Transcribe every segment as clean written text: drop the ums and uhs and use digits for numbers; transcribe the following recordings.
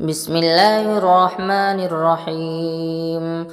بسم الله الرحمن الرحيم.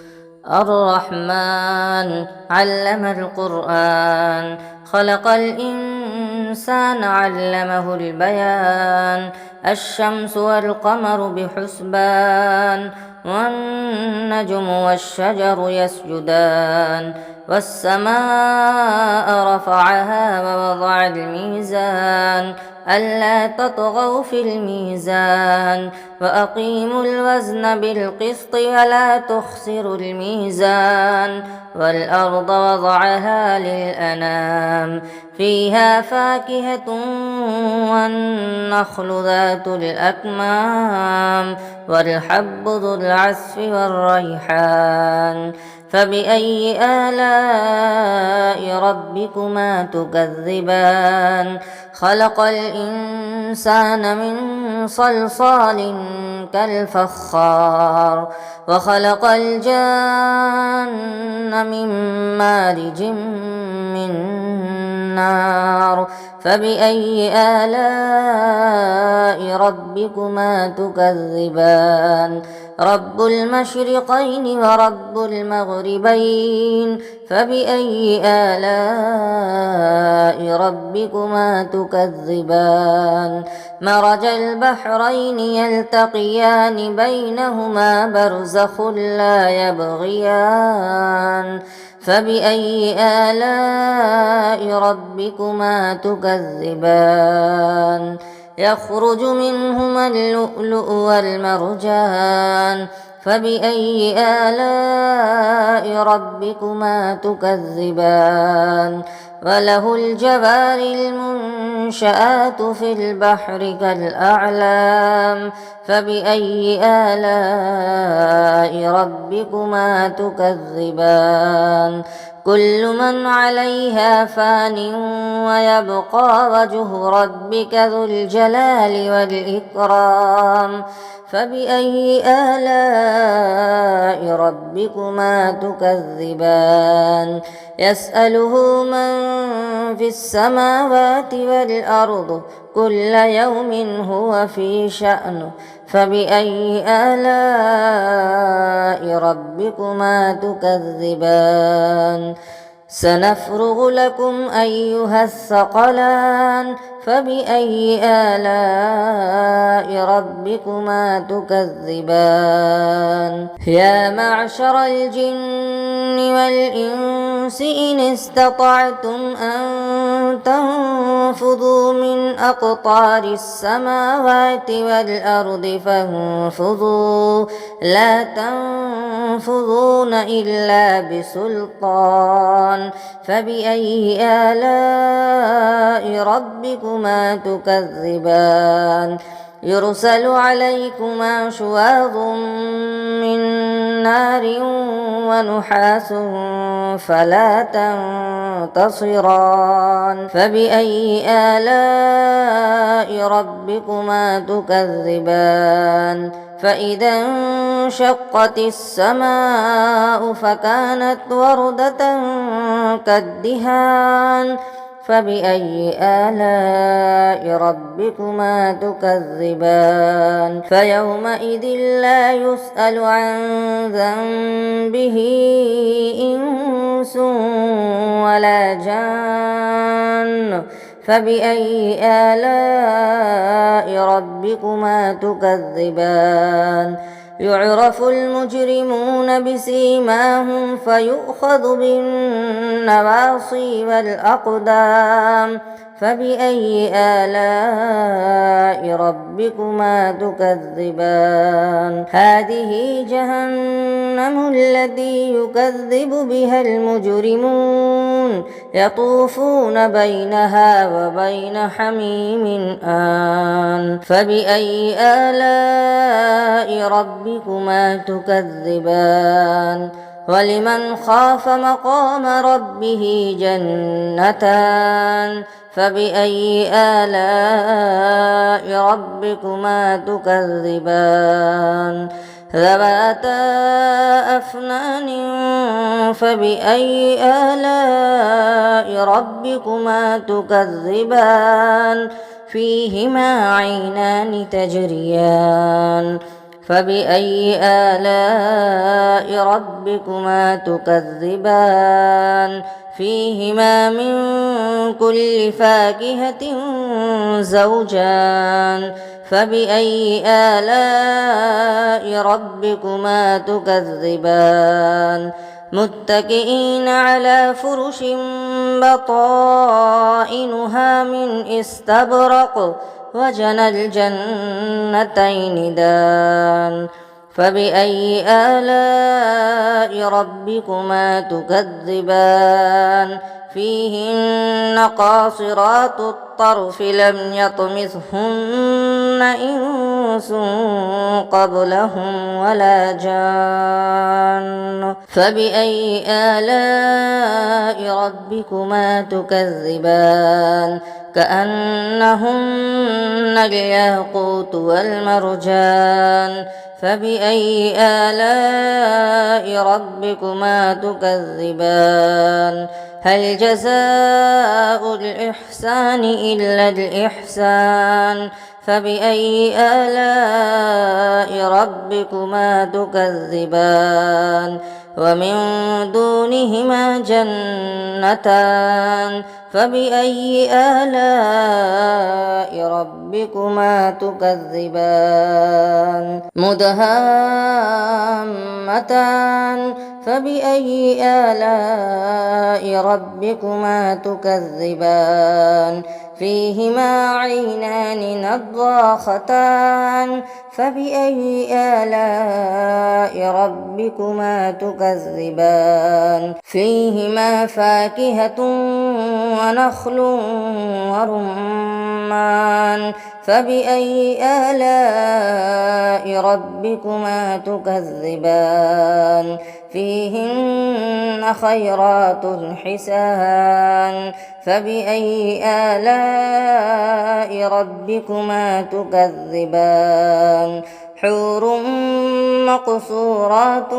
الرحمن علم القرآن، خلق الإنسان علمه البيان. الشمس والقمر بحسبان، والنجم والشجر يسجدان. والسماء رفعها ووضع الميزان، ألا تطغوا في الميزان، وأقيموا الوزن بالقسط ولا تخسروا الميزان. والأرض وضعها للأنام، فيها فاكهة والنخل ذات الأكمام، والحب ذو العصف والريحان. فبأي آلاء ربكما تكذبان؟ خلق الإنسان من صلصال كالفخار، وخلق الجان من مارج من نار. فبأي آلاء ربكما تكذبان؟ رب المشرقين ورب المغربين، فبأي آلاء ربكما تكذبان؟ مرج البحرين يلتقيان، بينهما برزخ لا يبغيان. فبأي آلاء ربكما تكذبان؟ يخرج منهما اللؤلؤ والمرجان. فبأي آلاء ربكما تكذبان؟ وله الجوار المنشآت في البحر كالأعلام. فبأي آلاء ربكما تكذبان؟ كل من عليها فان، ويبقى وجه ربك ذو الجلال والإكرام. فبأي آلاء ربكما تكذبان؟ يسأله من في السماوات والأرض، كل يوم هو في شأن. فبأي آلاء ربكما تكذبان؟ سنفرغ لكم أيها الثقلان. فبأي آلاء ربكما تكذبان؟ يا معشر الجن والإنس إن استطعتم أن تنفذوا من أقطار السماوات والأرض فانفذوا، لا تنفذون إلا بسلطان. فبأي آلاء ربكما تكذبان؟ يرسل عليكما شواظ من نار ونحاس فلا تنتصران. فبأي آلاء ربكما تكذبان؟ فإذا انشقت السماء فكانت وردة كالدهان. فبأي آلاء ربكما تكذبان؟ فيومئذ لا يسأل عن ذنبه إنس ولا جان. فبأي آلاء ربكما تكذبان؟ يعرف المجرمون بسيماهم، فيؤخذ بالنواصي والأقدام. فبأي آلاء ربكما تكذبان؟ هذه جهنم التي يكذب بها المجرمون، يطوفون بينها وبين حميم آن. فبأي آلاء ربكما تكذبان؟ ولمن خاف مقام ربه جنتان. فبأي آلاء ربكما تكذبان؟ ذواتا أفنان. فبأي آلاء ربكما تكذبان؟ فيهما عينان تجريان فبأي آلاء ربكما تكذبان فيهما من كل فاكهة زوجان فبأي آلاء ربكما تكذبان متكئين على فرش بطائنها من استبرق وجنى الجنتين دان فبأي آلاء ربكما تكذبان فيهن قاصرات الطرف لم يطمثهن إنس قبلهم ولا جان فبأي آلاء ربكما تكذبان كأنهن الياقوت والمرجان فبأي آلاء ربكما تكذبان هل جزاء الإحسان إلا الإحسان فبأي آلاء ربكما تكذبان ومن دونهما جنتان فبأي آلاء ربكما تكذبان مدهامتان فبأي آلاء ربكما تكذبان فيهما عينان نضاختان فبأي آلاء ربكما تكذبان فيهما فاكهة ونخل ورمان فبأي آلاء ربكما تكذبان فيهن خيرات حسان فبأي آلاء ربكما تكذبان حور مقصورات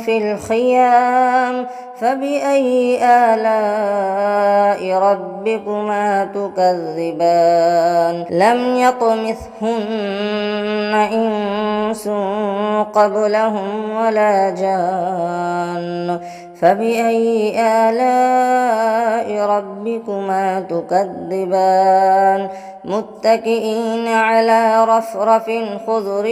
في الخيام فبأي آلاء ربكما تكذبان لم يطمثهن إنس قبلهم ولا جان فبأي آلاء ربكما تكذبان متكئين على رفرف خضر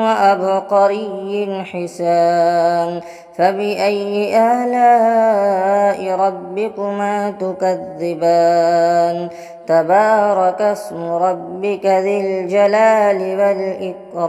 وأبقري حسان فبأي آلاء ربكما تكذبان تبارك اسم ربك ذي الجلال والإكرام